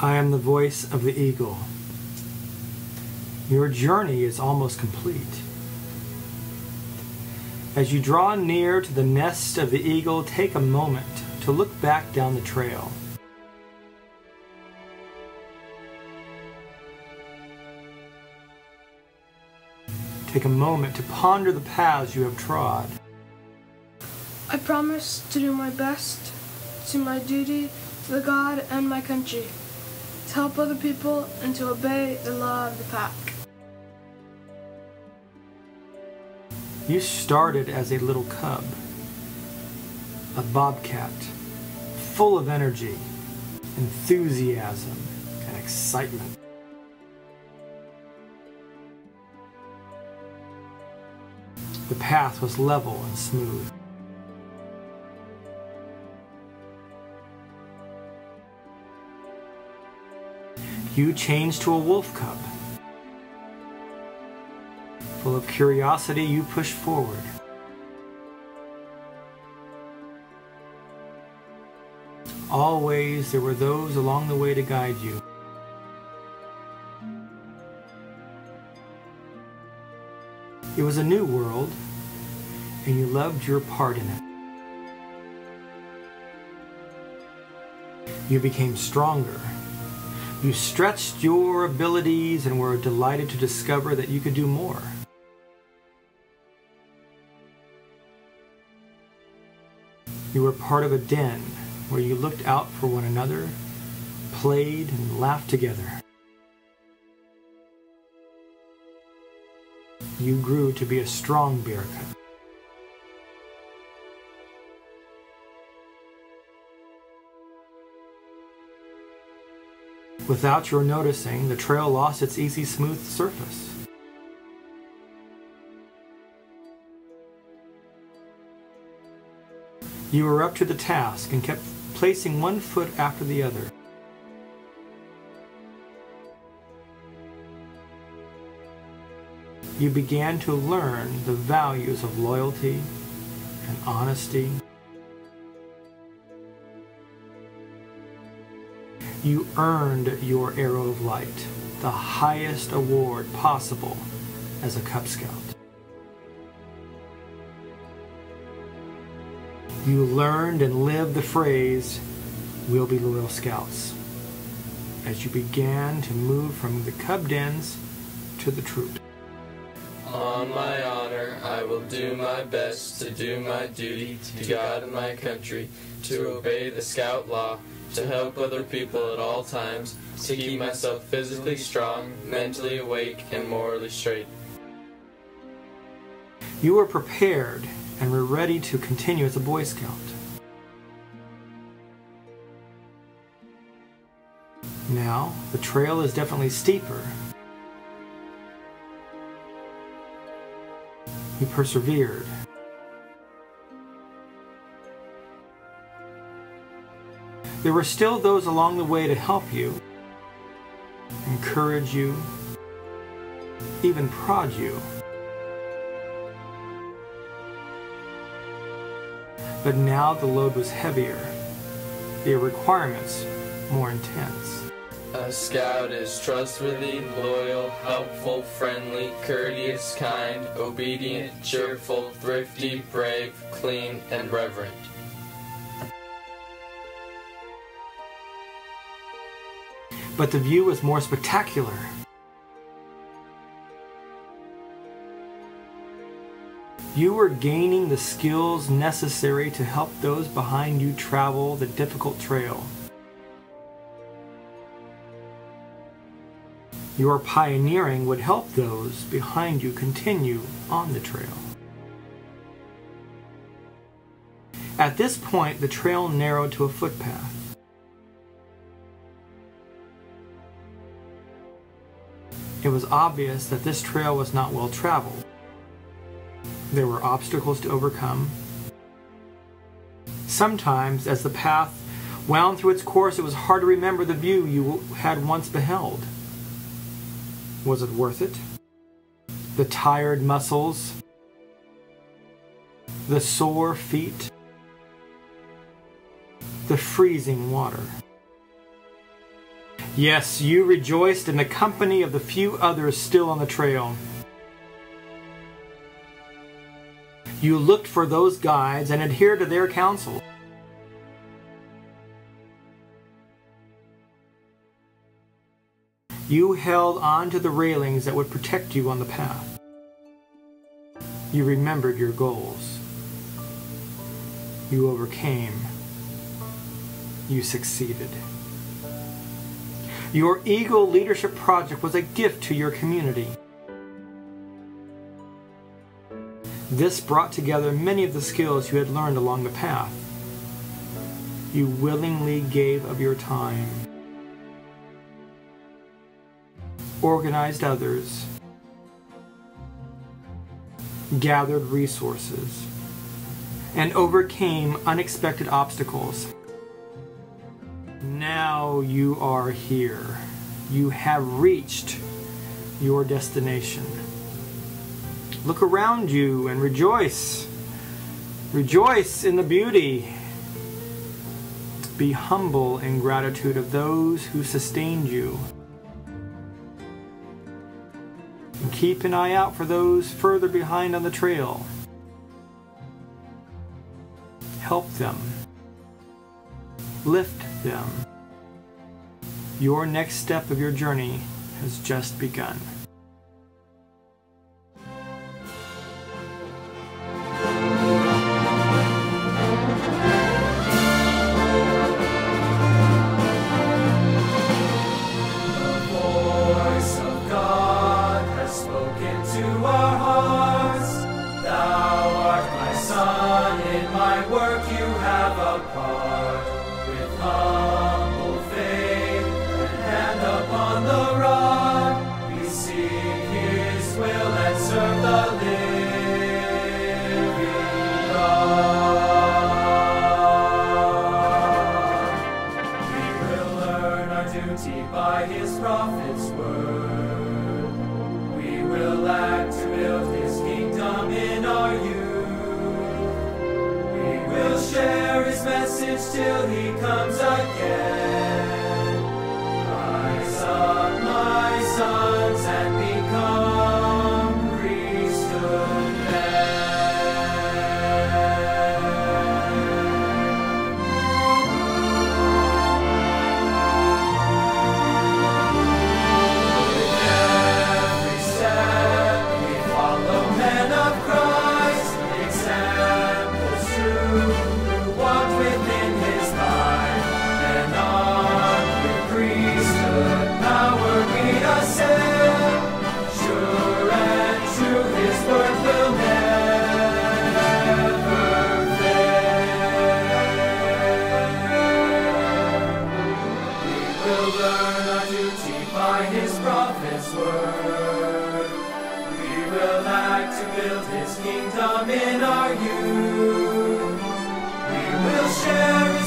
I am the voice of the eagle. Your journey is almost complete. As you draw near to the nest of the eagle, take a moment to look back down the trail. Take a moment to ponder the paths you have trod. I promise to do my best, to my duty, to the God and my country, to help other people and to obey the law of the pack. You started as a little cub, a bobcat, full of energy, enthusiasm, and excitement. The path was level and smooth. You changed to a wolf cub. Full of curiosity, you pushed forward. Always there were those along the way to guide you. It was a new world, and you loved your part in it. You became stronger. You stretched your abilities and were delighted to discover that you could do more. You were part of a den where you looked out for one another, played, and laughed together. You grew to be a strong bear cub. Without your noticing, the trail lost its easy, smooth surface. You were up to the task and kept placing one foot after the other. You began to learn the values of loyalty and honesty. You earned your Arrow of Light, the highest award possible as a Cub Scout. You learned and lived the phrase, "We'll be loyal scouts," as you began to move from the cub dens to the troop. On my honor, I will do my best to do my duty to God and my country, to obey the scout law, to help other people at all times, to keep myself physically strong, mentally awake, and morally straight. You were prepared and were ready to continue as a Boy Scout. Now, the trail is definitely steeper. You persevered. There were still those along the way to help you, encourage you, even prod you. But now the load was heavier, the requirements more intense. A scout is trustworthy, loyal, helpful, friendly, courteous, kind, obedient, cheerful, thrifty, brave, clean, and reverent. But the view was more spectacular. You were gaining the skills necessary to help those behind you travel the difficult trail. Your pioneering would help those behind you continue on the trail. At this point, the trail narrowed to a footpath. It was obvious that this trail was not well traveled. There were obstacles to overcome. Sometimes, as the path wound through its course, it was hard to remember the view you had once beheld. Was it worth it? The tired muscles? The sore feet? The freezing water? Yes, you rejoiced in the company of the few others still on the trail. You looked for those guides and adhered to their counsel. You held on to the railings that would protect you on the path. You remembered your goals. You overcame. You succeeded. Your Eagle Leadership Project was a gift to your community. This brought together many of the skills you had learned along the path. You willingly gave of your time, organized others, gathered resources, and overcame unexpected obstacles. Now you are here. You have reached your destination. Look around you and rejoice. Rejoice in the beauty. Be humble in gratitude of those who sustained you. And keep an eye out for those further behind on the trail. Help them. Lift them. Your next step of your journey has just begun. By his prophet's word, we will act to build his kingdom in our youth. We will share his message till he comes again. Rise up, my sons, and become priesthood men. By his prophet's word, we will act to build his kingdom in our youth. We will share